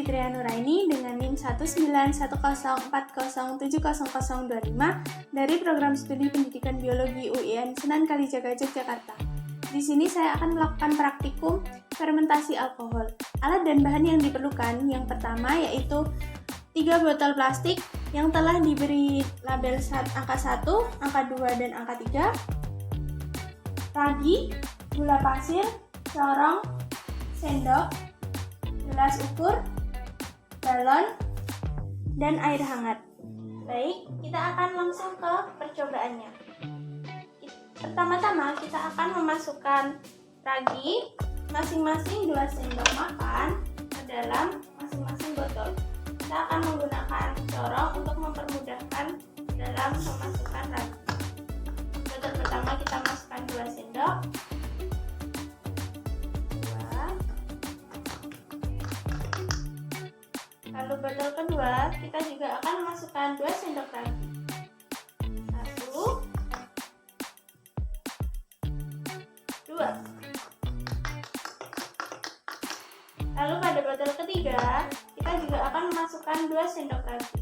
Fitria Nuraini dengan NIM 19104070025 dari Program Studi Pendidikan Biologi UIN Sunan Kalijaga, Yogyakarta. Di sini saya akan melakukan praktikum fermentasi alkohol. Alat dan bahan yang diperlukan yang pertama yaitu 3 botol plastik yang telah diberi label angka 1, angka 2, dan angka 3, ragi, gula pasir, corong, sendok, gelas ukur, galon, dan air hangat. Baik, kita akan langsung ke percobaannya. Pertama-tama kita akan memasukkan ragi masing-masing 2 sendok makan ke dalam masing-masing botol. Kita akan menggunakan corong untuk mempermudahkan dalam memasukkan ragi. Botol pertama kita masukkan 2 sendok. Lalu botol kedua kita juga akan memasukkan 2 sendok ragi. 1, 2. Lalu pada botol ketiga kita juga akan memasukkan 2 sendok ragi.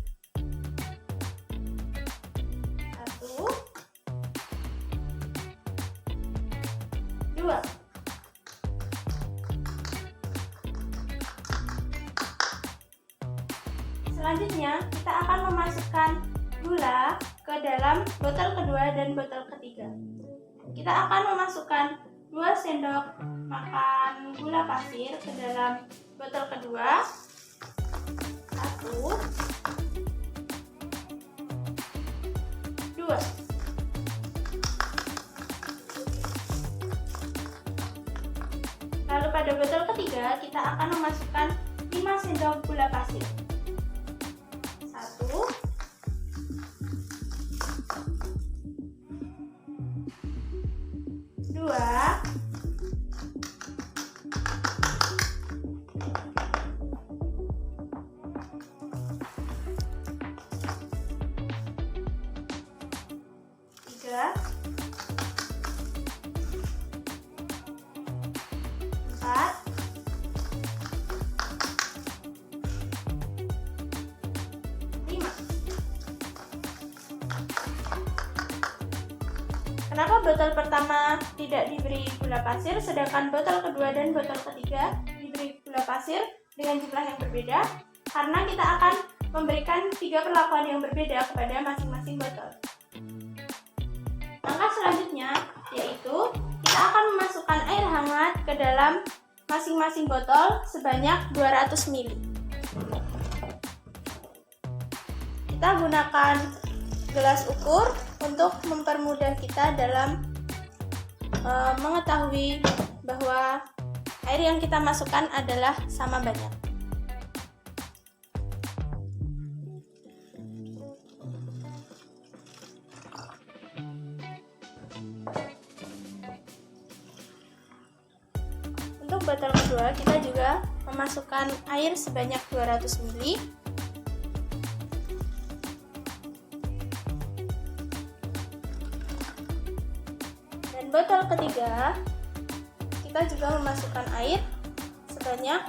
1, 2. Selanjutnya kita akan memasukkan gula ke dalam botol kedua dan botol ketiga. Kita akan memasukkan 2 sendok makan gula pasir ke dalam botol kedua. 1, 2. Lalu pada botol ketiga kita akan memasukkan 5 sendok gula pasir. 1, 2, 3, 4, 5. Kenapa botol pertama tidak diberi gula pasir, sedangkan botol kedua dan botol ketiga diberi gula pasir dengan jumlah yang berbeda? Karena kita akan memberikan 3 perlakuan yang berbeda kepada masing-masing botol. Langkah selanjutnya yaitu kita akan memasukkan air hangat ke dalam masing-masing botol sebanyak 200 ml. Kita gunakan gelas ukur untuk mempermudah kita dalam mengetahui bahwa air yang kita masukkan adalah sama banyak. Untuk botol kedua kita juga memasukkan air sebanyak 200 ml. Dan botol ketiga kita juga memasukkan air sebanyak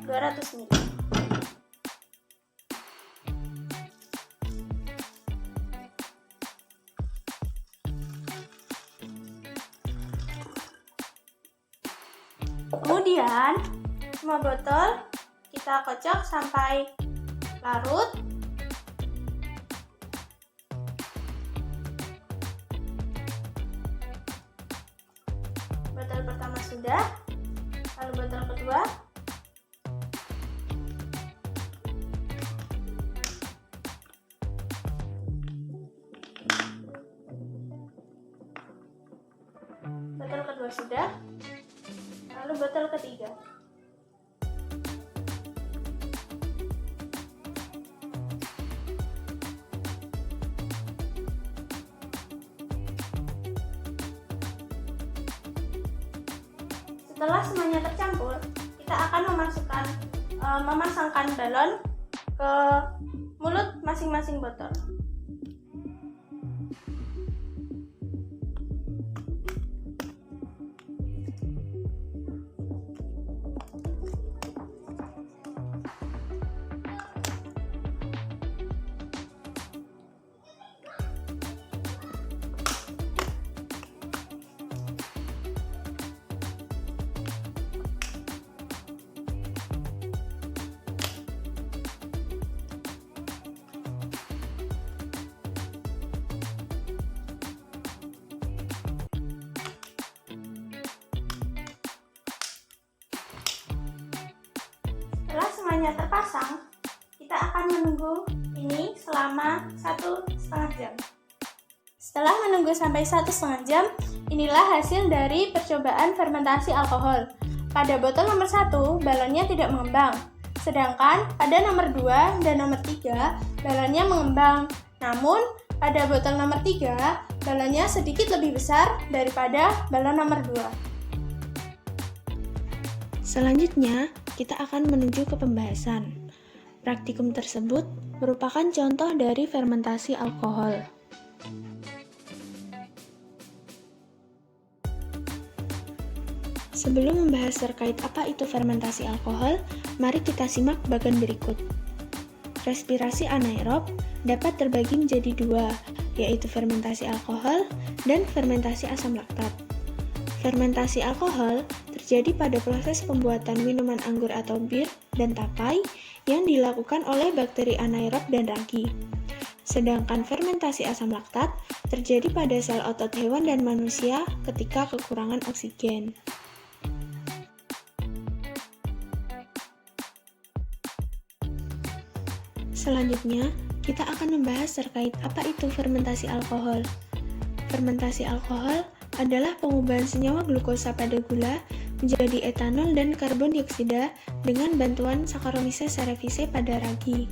200 ml. Kemudian semua botol kita kocok sampai larut. Botol pertama sudah, lalu botol kedua. Botol kedua sudah, lalu botol ketiga. Setelah semuanya tercampur, kita akan memasangkan balon ke mulut masing-masing botol. semuanya terpasang, kita akan menunggu ini selama 1,5 jam. Setelah menunggu sampai 1,5 jam, inilah hasil dari percobaan fermentasi alkohol. Pada botol nomor 1, balonnya tidak mengembang. Sedangkan pada nomor 2 dan nomor 3, balonnya mengembang. Namun, pada botol nomor 3, balonnya sedikit lebih besar daripada balon nomor 2. Selanjutnya, kita akan menuju ke pembahasan. Praktikum tersebut merupakan contoh dari fermentasi alkohol. Sebelum membahas terkait apa itu fermentasi alkohol, mari kita simak bagian berikut. Respirasi anaerob dapat terbagi menjadi dua, yaitu fermentasi alkohol dan fermentasi asam laktat. Fermentasi alkohol terjadi pada proses pembuatan minuman anggur atau bir dan tapai yang dilakukan oleh bakteri anaerob dan ragi. Sedangkan fermentasi asam laktat terjadi pada sel otot hewan dan manusia ketika kekurangan oksigen. Selanjutnya, kita akan membahas terkait apa itu fermentasi alkohol. Fermentasi alkohol adalah pengubahan senyawa glukosa pada gula menjadi etanol dan karbon dioksida dengan bantuan Saccharomyces cerevisiae pada ragi.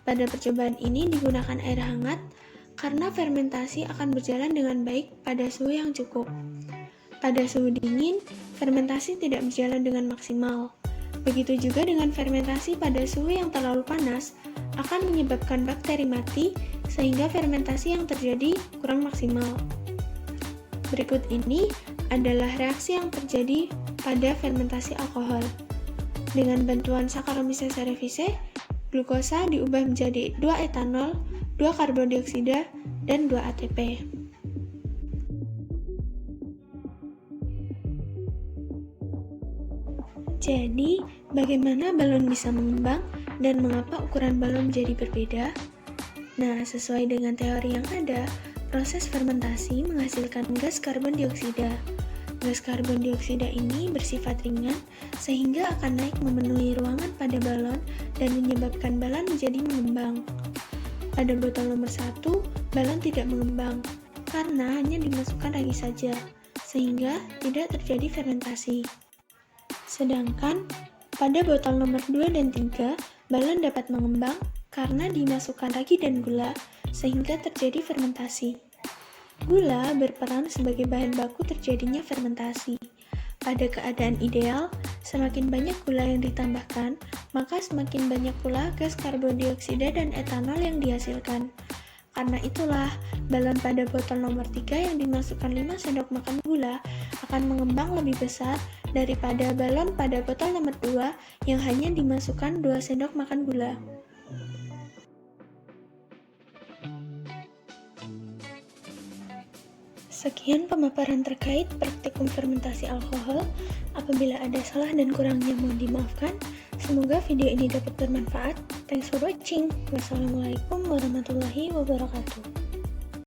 Pada percobaan ini digunakan air hangat karena fermentasi akan berjalan dengan baik pada suhu yang cukup. Pada suhu dingin, fermentasi tidak berjalan dengan maksimal. Begitu juga dengan fermentasi pada suhu yang terlalu panas akan menyebabkan bakteri mati sehingga fermentasi yang terjadi kurang maksimal. Berikut ini adalah reaksi yang terjadi pada fermentasi alkohol. Dengan bantuan Saccharomyces cerevisiae, glukosa diubah menjadi 2 etanol, 2 karbon dioksida, dan 2 ATP. Jadi, bagaimana balon bisa mengembang dan mengapa ukuran balon menjadi berbeda? Nah, sesuai dengan teori yang ada, proses fermentasi menghasilkan gas karbon dioksida. Gas karbon dioksida ini bersifat ringan sehingga akan naik memenuhi ruangan pada balon dan menyebabkan balon menjadi mengembang. Pada botol nomor 1, balon tidak mengembang karena hanya dimasukkan ragi saja, sehingga tidak terjadi fermentasi. Sedangkan pada botol nomor 2 dan 3, balon dapat mengembang karena dimasukkan ragi dan gula, sehingga terjadi fermentasi. Gula berperan sebagai bahan baku terjadinya fermentasi. Pada keadaan ideal, semakin banyak gula yang ditambahkan, maka semakin banyak pula gas karbon dioksida dan etanol yang dihasilkan. Karena itulah, balon pada botol nomor 3 yang dimasukkan 5 sendok makan gula akan mengembang lebih besar daripada balon pada botol nomor 2 yang hanya dimasukkan 2 sendok makan gula. Sekian pemaparan terkait praktikum fermentasi alkohol. Apabila ada salah dan kurangnya mohon dimaafkan. Semoga video ini dapat bermanfaat. Thanks for watching. Wassalamualaikum warahmatullahi wabarakatuh.